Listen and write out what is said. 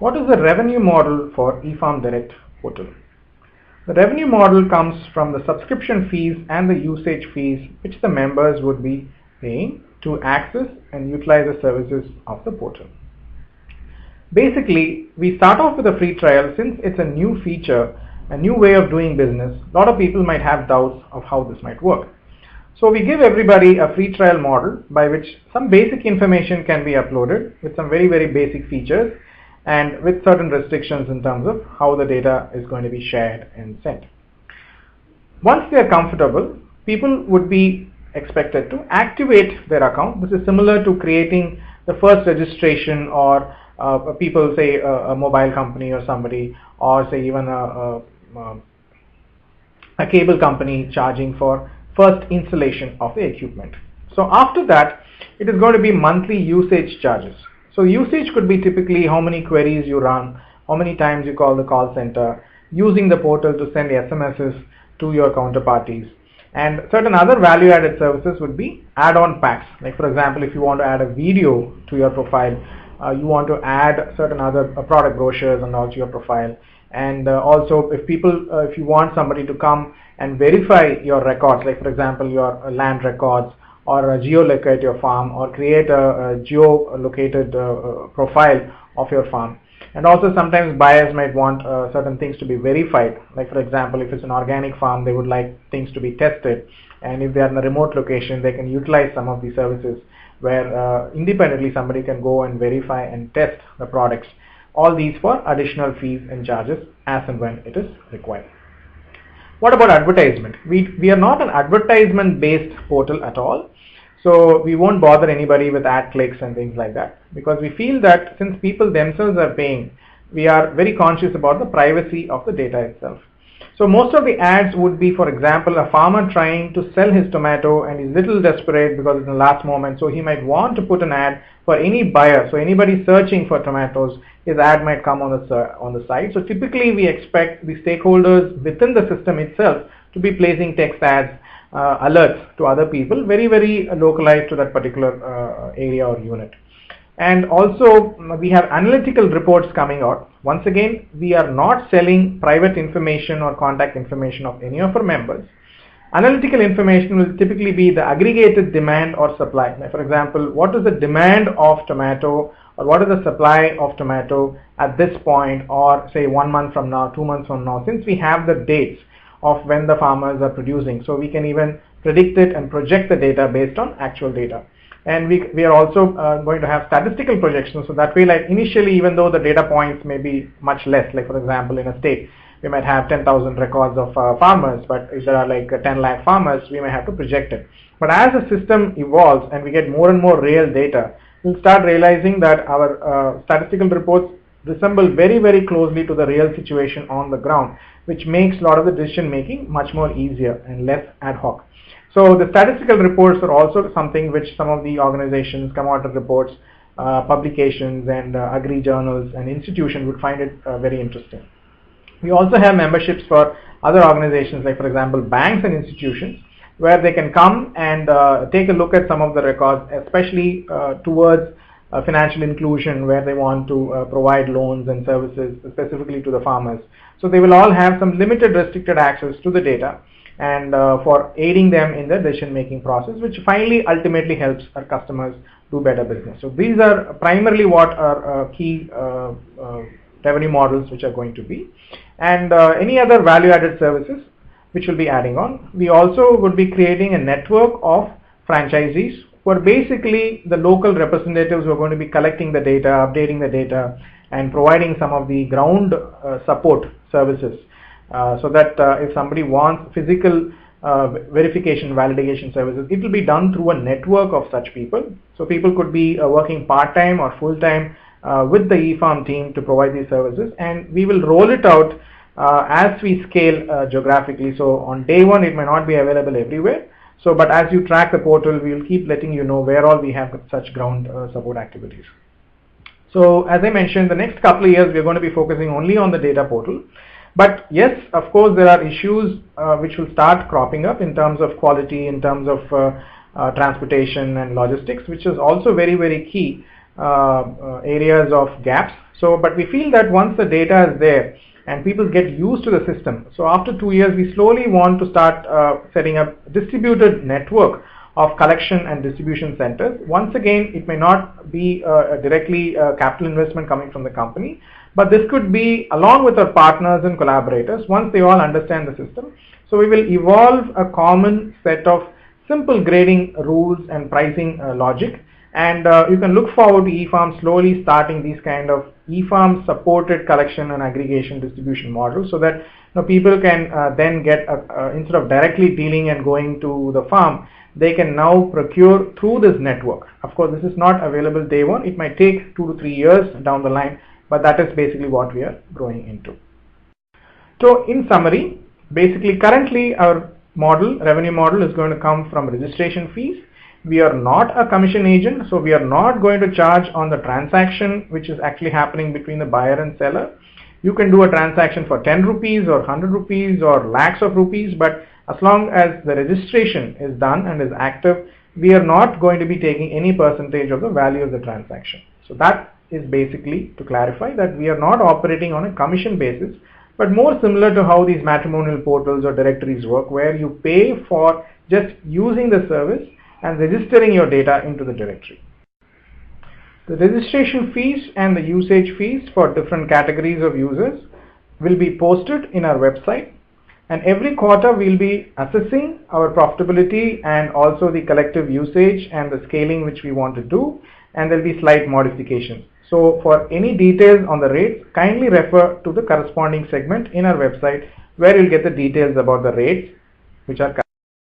What is the revenue model for eFarm Direct portal? The revenue model comes from the subscription fees and the usage fees which the members would be paying to access and utilize the services of the portal. Basically, we start off with a free trial since it's a new feature, a new way of doing business. A lot of people might have doubts of how this might work. So we give everybody a free trial model by which some basic information can be uploaded with some very basic features and with certain restrictions in terms of how the data is going to be shared and sent. Once they are comfortable, people would be expected to activate their account. This is similar to creating the first registration, or people say a mobile company or somebody, or say even a cable company charging for first installation of the equipment. So after that, it is going to be monthly usage charges. So usage could be typically how many queries you run, how many times you call the call center, using the portal to send SMSs to your counterparties. And certain other value-added services would be add-on packs. Like for example, if you want to add a video to your profile, you want to add certain other product brochures and also your profile. And also if you want somebody to come and verify your records, like for example your land records, or geolocate your farm, or create a geolocated profile of your farm. And also sometimes buyers might want certain things to be verified, like for example if it's an organic farm, they would like things to be tested, and if they are in a remote location, they can utilize some of these services where independently somebody can go and verify and test the products. All these for additional fees and charges as and when it is required. What about advertisement? We are not an advertisement based portal at all. So we won't bother anybody with ad clicks and things like that, because we feel that since people themselves are paying, we are very conscious about the privacy of the data itself. So most of the ads would be, for example, a farmer trying to sell his tomato and is little desperate because it's the last moment, so he might want to put an ad for any buyer. So anybody searching for tomatoes, his ad might come on the site. So typically we expect the stakeholders within the system itself to be placing text ads, alerts to other people, very localized to that particular area or unit. And also we have analytical reports coming out. Once again, we are not selling private information or contact information of any of our members. Analytical information will typically be the aggregated demand or supply. Like for example, what is the demand of tomato, or what is the supply of tomato at this point, or say 1 month from now, 2 months from now, since we have the dates of when the farmers are producing. So we can even predict it and project the data based on actual data. And we are also going to have statistical projections, so that way, like initially, even though the data points may be much less, like for example in a state we might have 10,000 records of farmers, but if there are like 10 lakh farmers, we may have to project it. But as the system evolves and we get more and more real data, we'll start realizing that our statistical reports resemble very closely to the real situation on the ground, which makes a lot of the decision making much more easier and less ad hoc. So the statistical reports are also something which some of the organizations, commodity reports, publications, and agri journals and institutions would find it very interesting. We also have memberships for other organizations, like for example banks and institutions, where they can come and take a look at some of the records, especially towards financial inclusion, where they want to provide loans and services specifically to the farmers. So they will all have some limited restricted access to the data, and for aiding them in the decision making process, which finally ultimately helps our customers do better business. So these are primarily what are key revenue models which are going to be, and any other value added services which will be adding on. We also would be creating a network of franchisees who are basically the local representatives who are going to be collecting the data, updating the data, and providing some of the ground support services. So that if somebody wants physical verification, validation services, it will be done through a network of such people. So people could be working part-time or full-time with the eFarm team to provide these services, and we will roll it out as we scale geographically. So on day one, it may not be available everywhere. So, but as you track the portal, we will keep letting you know where all we have such ground support activities. So as I mentioned, the next couple of years, we are going to be focusing only on the data portal. But yes, of course, there are issues which will start cropping up in terms of quality, in terms of transportation and logistics, which is also very key areas of gaps. So, but we feel that once the data is there and people get used to the system, so after 2 years we slowly want to start setting up distributed network of collection and distribution centers. Once again, it may not be directly capital investment coming from the company, but this could be along with our partners and collaborators once they all understand the system. So we will evolve a common set of simple grading rules and pricing logic, and you can look forward to eFarm slowly starting these kind of eFarm supported collection and aggregation distribution models, so that people can then get instead of directly dealing and going to the farm, they can now procure through this network. Of course, this is not available day one. It might take 2 to 3 years down the line, but that is basically what we are growing into. So in summary, basically currently our revenue model is going to come from registration fees. We are not a commission agent, so we are not going to charge on the transaction which is actually happening between the buyer and seller. You can do a transaction for 10 rupees or 100 rupees or lakhs of rupees, but as long as the registration is done and is active, we are not going to be taking any percentage of the value of the transaction. So that is basically to clarify that we are not operating on a commission basis, but more similar to how these matrimonial portals or directories work, where you pay for just using the service and registering your data into the directory. The registration fees and the usage fees for different categories of users will be posted in our website, and every quarter we'll be assessing our profitability and also the collective usage and the scaling which we want to do, and there'll be slight modifications. So for any details on the rates, kindly refer to the corresponding segment in our website where you'll get the details about the rates which are